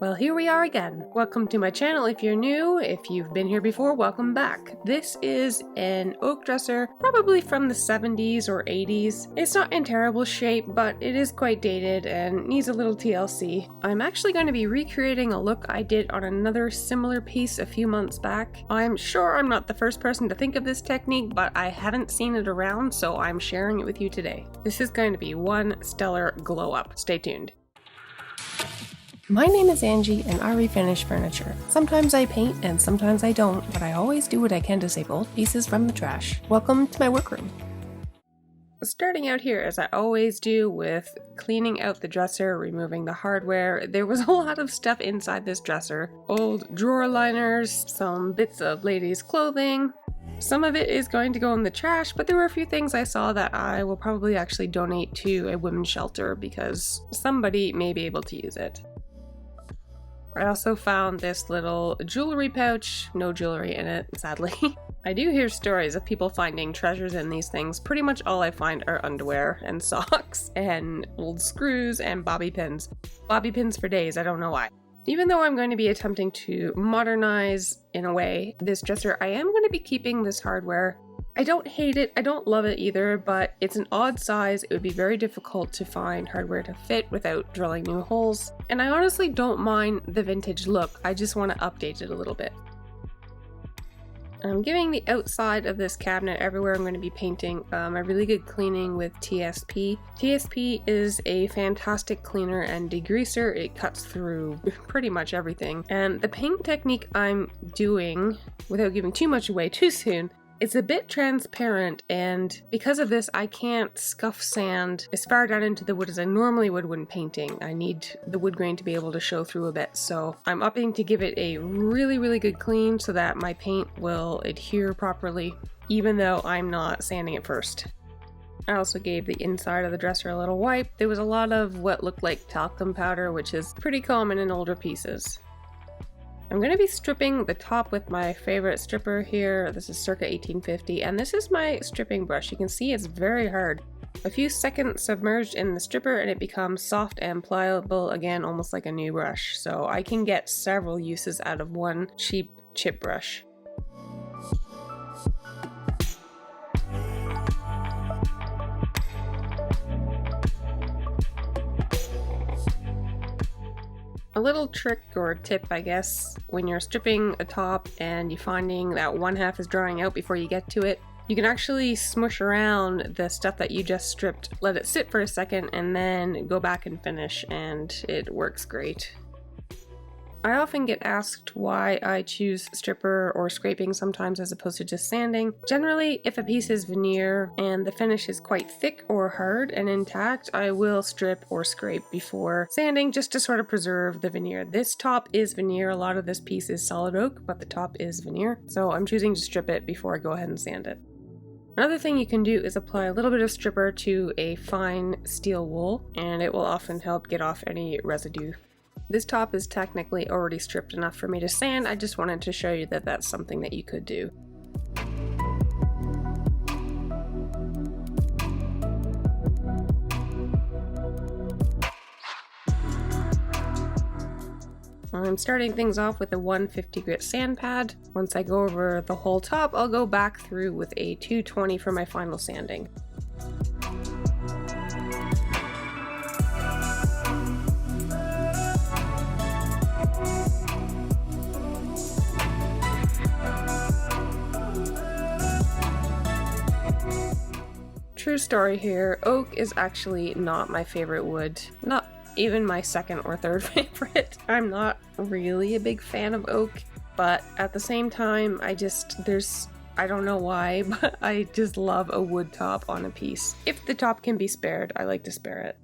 Well, here we are again. Welcome to my channel if you're new. If you've been here before, welcome back. This is an oak dresser, probably from the 70s or 80s. It's not in terrible shape, but it is quite dated and needs a little TLC. I'm actually going to be recreating a look I did on another similar piece a few months back. I'm sure I'm not the first person to think of this technique, but I haven't seen it around, so I'm sharing it with you today. This is going to be one stellar glow up. Stay tuned. My name is Angie and I refinish furniture. Sometimes I paint and sometimes I don't, but I always do what I can to save old pieces from the trash. Welcome to my workroom. Starting out here, as I always do, with cleaning out the dresser, removing the hardware. There was a lot of stuff inside this dresser. Old drawer liners, some bits of ladies' clothing. Some of it is going to go in the trash, but there were a few things I saw that I will probably actually donate to a women's shelter because somebody may be able to use it. I also found this little jewelry pouch, no jewelry in it, sadly. I do hear stories of people finding treasures in these things. Pretty much all I find are underwear and socks and old screws and bobby pins. Bobby pins for days, I don't know why. Even though I'm going to be attempting to modernize, in a way, this dresser, I am going to be keeping this hardware. I don't hate it, I don't love it either, but it's an odd size. It would be very difficult to find hardware to fit without drilling new holes. And I honestly don't mind the vintage look, I just want to update it a little bit. I'm giving the outside of this cabinet everywhere I'm going to be painting a really good cleaning with TSP. TSP is a fantastic cleaner and degreaser. It cuts through pretty much everything. And the paint technique I'm doing, without giving too much away too soon, it's a bit transparent, and because of this I can't scuff sand as far down into the wood as I normally would when painting. I need the wood grain to be able to show through a bit, so I'm upping to give it a really good clean so that my paint will adhere properly, even though I'm not sanding it first. I also gave the inside of the dresser a little wipe. There was a lot of what looked like talcum powder, which is pretty common in older pieces. I'm going to be stripping the top with my favorite stripper here. This is circa 1850, and this is my stripping brush. You can see it's very hard. A few seconds submerged in the stripper and it becomes soft and pliable again, almost like a new brush. So I can get several uses out of one cheap chip brush. A little trick or tip, I guess, when you're stripping a top and you're finding that one half is drying out before you get to it, you can actually smush around the stuff that you just stripped, let it sit for a second, and then go back and finish, and it works great. I often get asked why I choose stripper or scraping sometimes as opposed to just sanding. Generally, if a piece is veneer and the finish is quite thick or hard and intact, I will strip or scrape before sanding just to sort of preserve the veneer. This top is veneer. A lot of this piece is solid oak, but the top is veneer. So I'm choosing to strip it before I go ahead and sand it. Another thing you can do is apply a little bit of stripper to a fine steel wool, and it will often help get off any residue. This top is technically already stripped enough for me to sand. I just wanted to show you that that's something that you could do. I'm starting things off with a 150 grit sand pad. Once I go over the whole top, I'll go back through with a 220 for my final sanding. True story here, oak is actually not my favorite wood. Not even my second or third favorite. I'm not really a big fan of oak, but at the same time, I don't know why, but I just love a wood top on a piece. If the top can be spared, I like to spare it.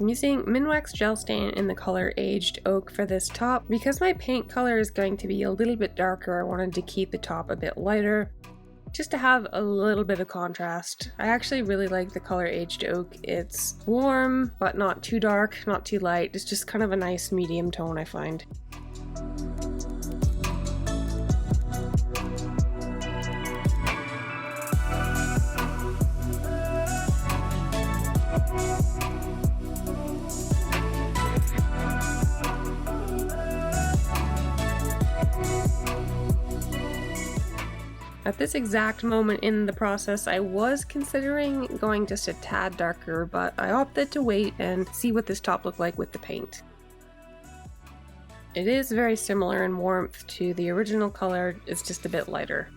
I'm using Minwax gel stain in the color Aged Oak for this top. Because my paint color is going to be a little bit darker, I wanted to keep the top a bit lighter, just to have a little bit of contrast. I actually really like the color Aged Oak. It's warm, but not too dark, not too light. It's just kind of a nice medium tone, I find. At this exact moment in the process, I was considering going just a tad darker, but I opted to wait and see what this top looked like with the paint. It is very similar in warmth to the original color, it's just a bit lighter.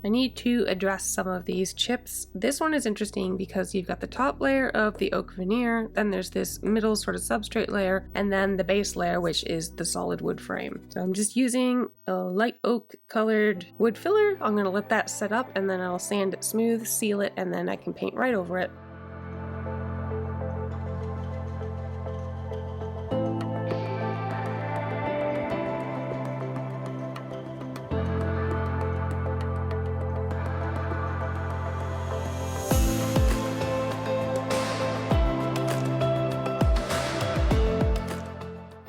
I need to address some of these chips. This one is interesting because you've got the top layer of the oak veneer, then there's this middle sort of substrate layer, and then the base layer, which is the solid wood frame. So I'm just using a light oak colored wood filler. I'm gonna let that set up and then I'll sand it smooth, seal it, and then I can paint right over it.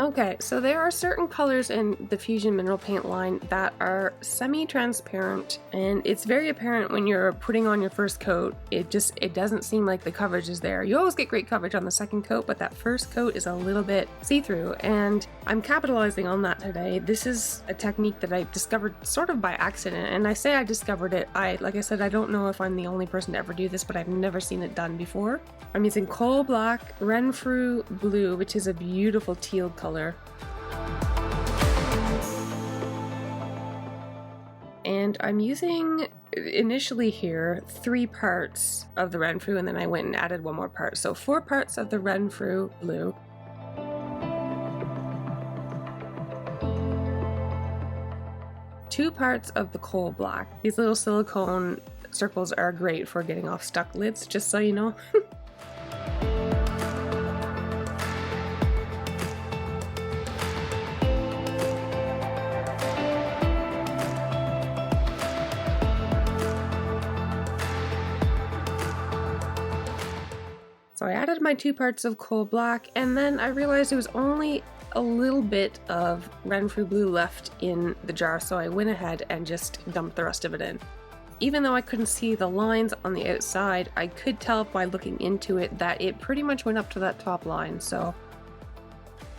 Okay, so there are certain colors in the Fusion Mineral Paint line that are semi-transparent, and it's very apparent when you're putting on your first coat. It doesn't seem like the coverage is there. You always get great coverage on the second coat, but that first coat is a little bit see-through, and I'm capitalizing on that today. This is a technique that I discovered sort of by accident, and I say I discovered it. Like I said, I don't know if I'm the only person to ever do this, but I've never seen it done before. I'm using coal black, Renfrew blue, which is a beautiful teal color. And I'm using, initially here, 3 parts of the Renfrew, and then I went and added 1 more part. So 4 parts of the Renfrew blue. Two parts of the coal black. These little silicone circles are great for getting off stuck lids, just so you know. So I added my 2 parts of coal black, and then I realized there was only a little bit of Renfrew blue left in the jar, so I went ahead and just dumped the rest of it in. Even though I couldn't see the lines on the outside, I could tell by looking into it that it pretty much went up to that top line, so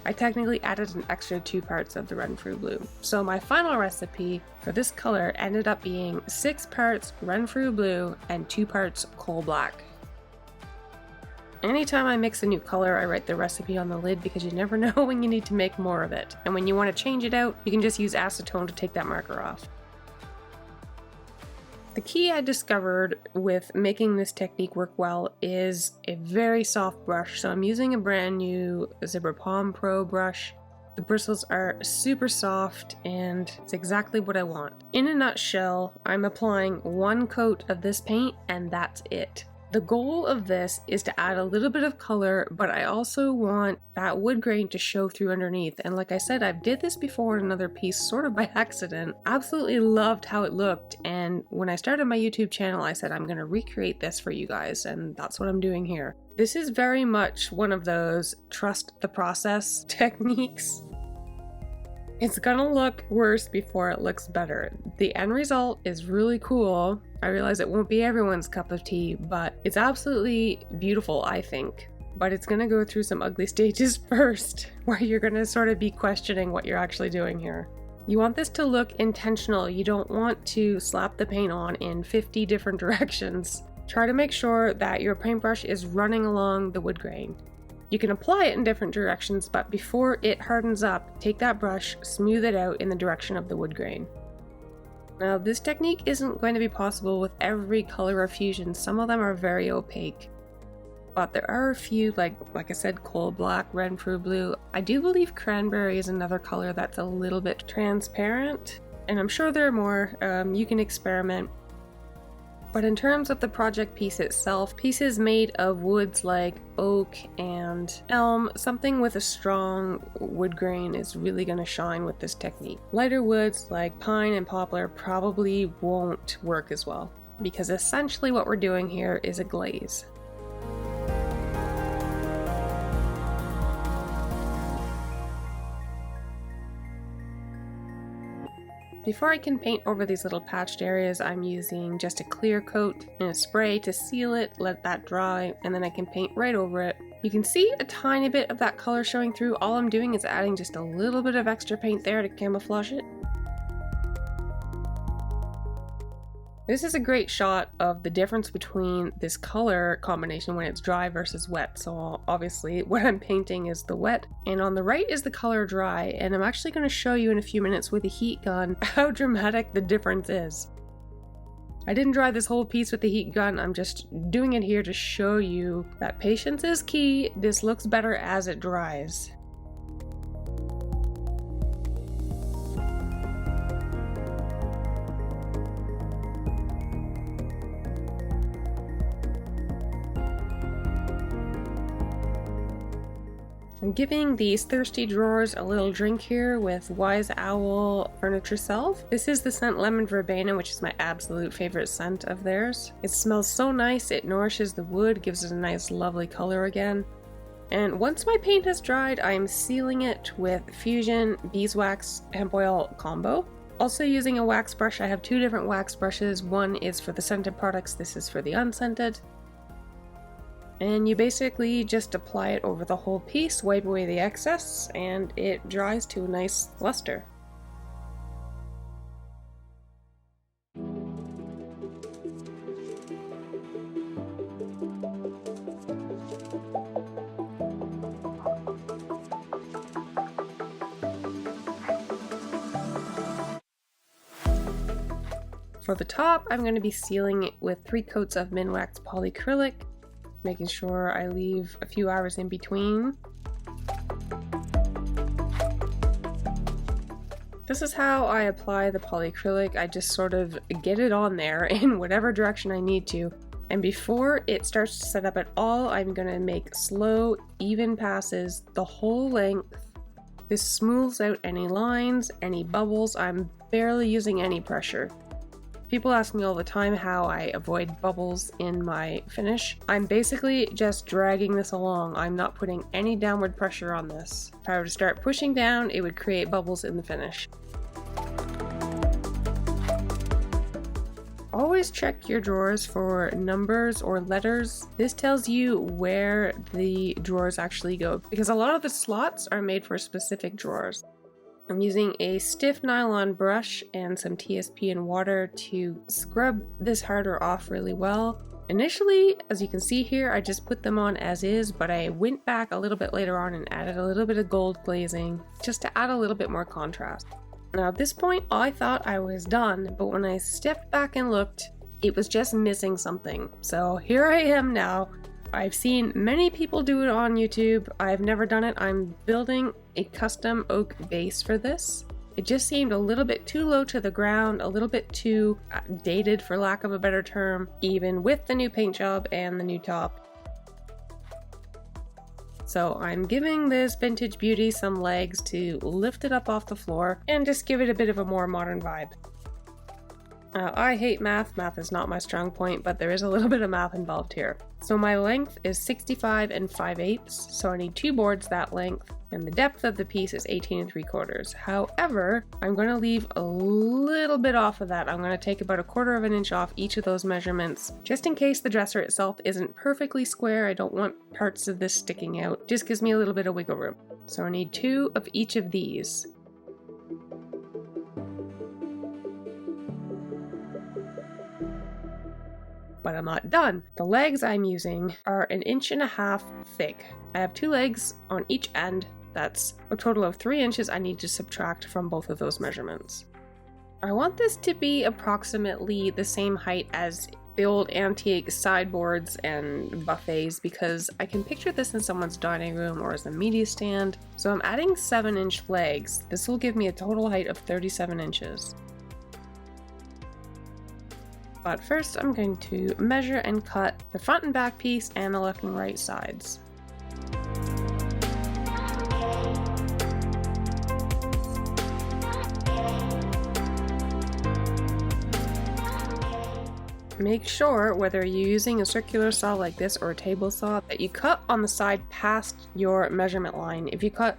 I technically added an extra 2 parts of the Renfrew blue. So my final recipe for this color ended up being 6 parts Renfrew blue and 2 parts coal black. Anytime I mix a new color, I write the recipe on the lid because you never know when you need to make more of it. And when you want to change it out, you can just use acetone to take that marker off. The key I discovered with making this technique work well is a very soft brush. So I'm using a brand new Zebra Palm Pro brush. The bristles are super soft and it's exactly what I want. In a nutshell, I'm applying 1 coat of this paint and that's it. The goal of this is to add a little bit of color, but I also want that wood grain to show through underneath. And like I said, I did this before in another piece sort of by accident. Absolutely loved how it looked. And when I started my YouTube channel, I said, I'm going to recreate this for you guys. And that's what I'm doing here. This is very much one of those trust the process techniques. It's gonna look worse before it looks better. The end result is really cool. I realize it won't be everyone's cup of tea, but it's absolutely beautiful, I think. But it's gonna go through some ugly stages first, where you're gonna sort of be questioning what you're actually doing here. You want this to look intentional. You don't want to slap the paint on in 50 different directions. Try to make sure that your paintbrush is running along the wood grain. You can apply it in different directions, but before it hardens up, take that brush, smooth it out in the direction of the wood grain. Now, this technique isn't going to be possible with every color of Fusion. Some of them are very opaque, but there are a few, like I said, coal black, Renfrew blue. I do believe cranberry is another color that's a little bit transparent, and I'm sure there are more. You can experiment. But in terms of the project piece itself, pieces made of woods like oak and elm, something with a strong wood grain is really going to shine with this technique. Lighter woods like pine and poplar probably won't work as well, because essentially what we're doing here is a glaze. Before I can paint over these little patched areas, I'm using just a clear coat and a spray to seal it, let that dry, and then I can paint right over it. You can see a tiny bit of that color showing through. All I'm doing is adding just a little bit of extra paint there to camouflage it. This is a great shot of the difference between this color combination when it's dry versus wet. So obviously what I'm painting is the wet, and on the right is the color dry, and I'm actually going to show you in a few minutes with a heat gun how dramatic the difference is. I didn't dry this whole piece with the heat gun, I'm just doing it here to show you that patience is key. This looks better as it dries. I'm giving these thirsty drawers a little drink here with Wise Owl Furniture Salve. This is the scent Lemon Verbena, which is my absolute favorite scent of theirs. It smells so nice, it nourishes the wood, gives it a nice lovely color again. And once my paint has dried, I'm sealing it with Fusion Beeswax Hemp Oil Combo. Also using a wax brush. I have two different wax brushes. One is for the scented products, this is for the unscented. And you basically just apply it over the whole piece, wipe away the excess, and it dries to a nice luster. For the top, I'm going to be sealing it with 3 coats of Minwax Polycrylic, making sure I leave a few hours in between. This is how I apply the polycrylic. I just sort of get it on there in whatever direction I need to. And before it starts to set up at all, I'm gonna make slow, even passes the whole length. This smooths out any lines, any bubbles. I'm barely using any pressure. People ask me all the time how I avoid bubbles in my finish. I'm basically just dragging this along. I'm not putting any downward pressure on this. If I were to start pushing down, it would create bubbles in the finish. Always check your drawers for numbers or letters. This tells you where the drawers actually go, because a lot of the slots are made for specific drawers. I'm using a stiff nylon brush and some TSP and water to scrub this harder off really well. Initially, as you can see here, I just put them on as is, but I went back a little bit later on and added a little bit of gold glazing just to add a little bit more contrast. Now at this point, I thought I was done, but when I stepped back and looked, it was just missing something. So here I am now. I've seen many people do it on YouTube. I've never done it. I'm building a custom oak base for this. It just seemed a little bit too low to the ground, a little bit too dated for lack of a better term, even with the new paint job and the new top. So I'm giving this vintage beauty some legs to lift it up off the floor and just give it a bit of a more modern vibe. I hate math. Math is not my strong point, but there is a little bit of math involved here. So my length is 65 5/8, so I need 2 boards that length, and the depth of the piece is 18 3/4. However, I'm going to leave a little bit off of that. I'm going to take about 1/4 of an inch off each of those measurements, just in case the dresser itself isn't perfectly square. I don't want parts of this sticking out. Just gives me a little bit of wiggle room. So I need 2 of each of these. But I'm not done. The legs I'm using are 1.5 inches thick. I have 2 legs on each end. That's a total of 3 inches I need to subtract from both of those measurements. I want this to be approximately the same height as the old antique sideboards and buffets, because I can picture this in someone's dining room or as a media stand. So I'm adding 7-inch legs. This will give me a total height of 37 inches. But first I'm going to measure and cut the front and back piece and the left and right sides. Make sure, whether you're using a circular saw like this or a table saw, that you cut on the side past your measurement line. If you cut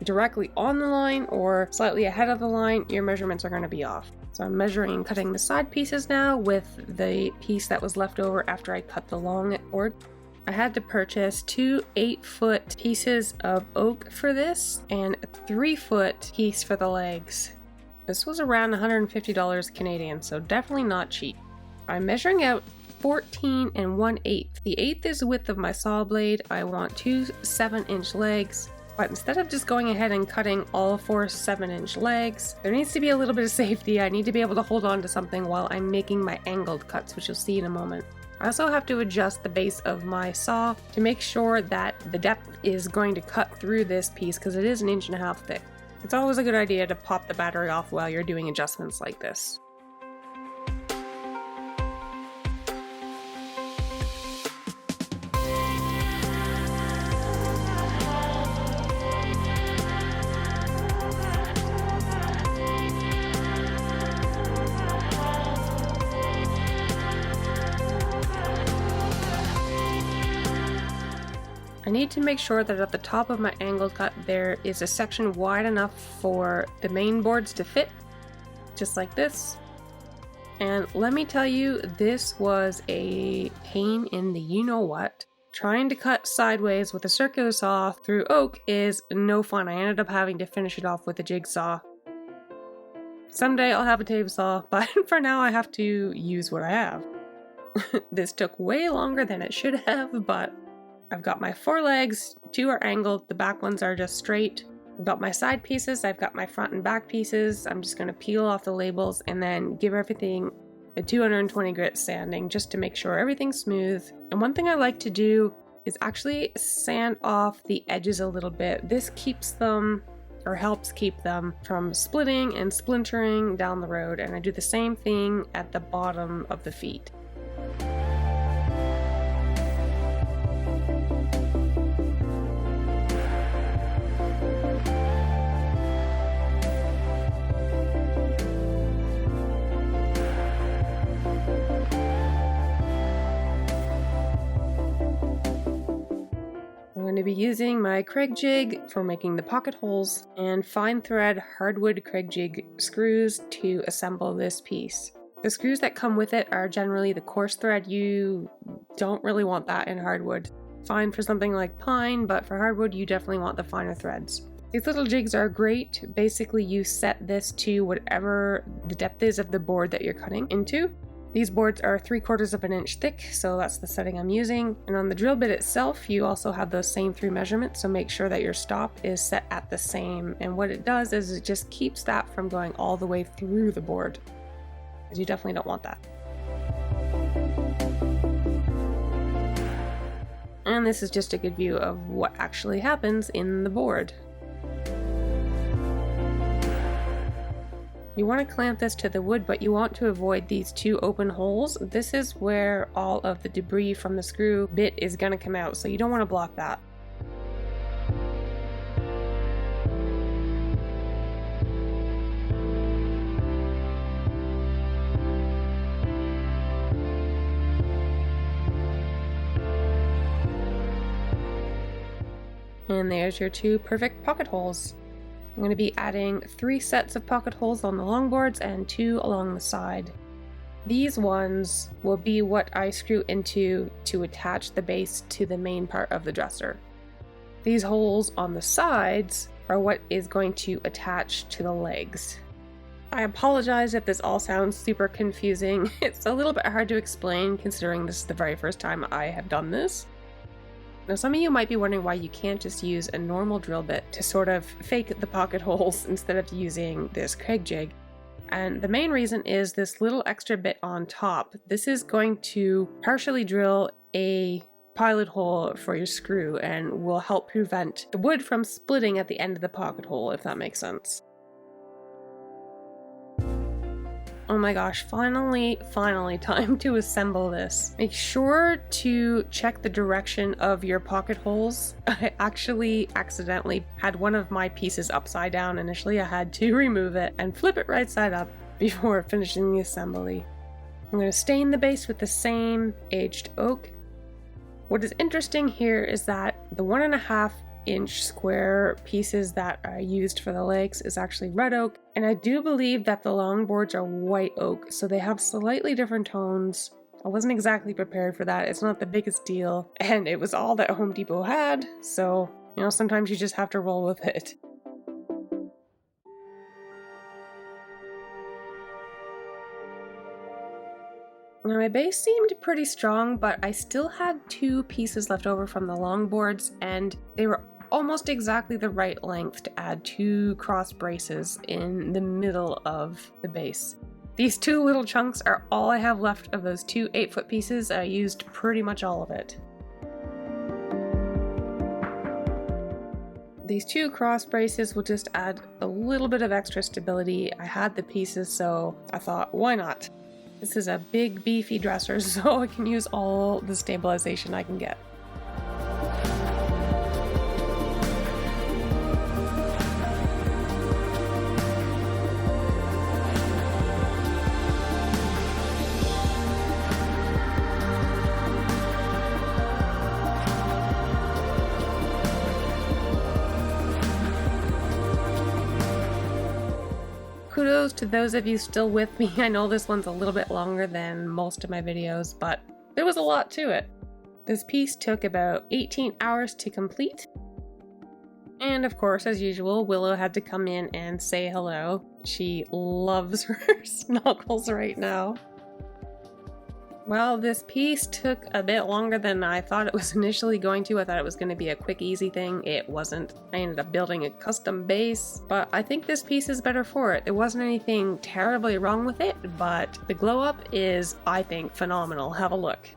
directly on the line or slightly ahead of the line, your measurements are going to be off. So I'm measuring and cutting the side pieces now with the piece that was left over after I cut the long board. I had to purchase 2 8-foot pieces of oak for this and a 3-foot piece for the legs. This was around $150 Canadian, so definitely not cheap. I'm measuring out 14 and 1/8. The eighth is the width of my saw blade. I want two 7-inch legs. But instead of just going ahead and cutting all 4 7-inch legs, there needs to be a little bit of safety. I need to be able to hold on to something while I'm making my angled cuts, which you'll see in a moment. I also have to adjust the base of my saw to make sure that the depth is going to cut through this piece because it is 1.5 inches thick. It's always a good idea to pop the battery off while you're doing adjustments like this. I need to make sure that at the top of my angled cut there is a section wide enough for the main boards to fit, just like this. And let me tell you, this was a pain in the you-know-what. Trying to cut sideways with a circular saw through oak is no fun. I ended up having to finish it off with a jigsaw. Someday I'll have a table saw, but for now I have to use what I have. This took way longer than it should have, but I've got my 4 legs, 2 are angled, the back ones are just straight. I've got my side pieces, I've got my front and back pieces. I'm just going to peel off the labels and then give everything a 220 grit sanding just to make sure everything's smooth. And one thing I like to do is actually sand off the edges a little bit. This keeps them, or helps keep them, from splitting and splintering down the road. And I do the same thing at the bottom of the feet. I'm going to be using my Kreg Jig for making the pocket holes and fine thread hardwood Kreg Jig screws to assemble this piece. The screws that come with it are generally the coarse thread. You don't really want that in hardwood. Fine for something like pine, but for hardwood you definitely want the finer threads. These little jigs are great. Basically you set this to whatever the depth is of the board that you're cutting into. These boards are 3/4 inch thick, so that's the setting I'm using. And on the drill bit itself, you also have those same 3 measurements, so make sure that your stop is set at the same. And what it does is it just keeps that from going all the way through the board, because you definitely don't want that. And this is just a good view of what actually happens in the board. You want to clamp this to the wood, but you want to avoid these 2 open holes. This is where all of the debris from the screw bit is going to come out, so you don't want to block that. And there's your 2 perfect pocket holes. I'm going to be adding 3 sets of pocket holes on the long boards and 2 along the side. These ones will be what I screw into to attach the base to the main part of the dresser. These holes on the sides are what is going to attach to the legs. I apologize if this all sounds super confusing. It's a little bit hard to explain considering this is the very first time I have done this. Now some of you might be wondering why you can't just use a normal drill bit to sort of fake the pocket holes instead of using this Kreg Jig. And the main reason is this little extra bit on top. This is going to partially drill a pilot hole for your screw and will help prevent the wood from splitting at the end of the pocket hole, if that makes sense. Oh my gosh, finally time to assemble this. Make sure to check the direction of your pocket holes. I actually accidentally had one of my pieces upside down initially. I had to remove it and flip it right side up before finishing the assembly. I'm going to stain the base with the same aged oak. What is interesting here is that the 1.5 inch square pieces that are used for the legs is actually red oak, and I do believe that the long boards are white oak, so they have slightly different tones. I wasn't exactly prepared for that. It's not the biggest deal, and it was all that Home Depot had, so you know, sometimes you just have to roll with it. Now my base seemed pretty strong, but I still had 2 pieces left over from the long boards, and they were almost exactly the right length to add 2 cross braces in the middle of the base. These 2 little chunks are all I have left of those 2 8-foot pieces. I used pretty much all of it. These 2 cross braces will just add a little bit of extra stability. I had the pieces, so I thought, why not? This is a big beefy dresser, so I can use all the stabilization I can get. Kudos to those of you still with me. I know this one's a little bit longer than most of my videos, but there was a lot to it. This piece took about 18 hours to complete. And of course, as usual, Willow had to come in and say hello. She loves her snuggles right now. Well, this piece took a bit longer than I thought it was initially going to. I thought it was going to be a quick, easy thing. It wasn't. I ended up building a custom base, but I think this piece is better for it. There wasn't anything terribly wrong with it, but the glow up is, I think, phenomenal. Have a look.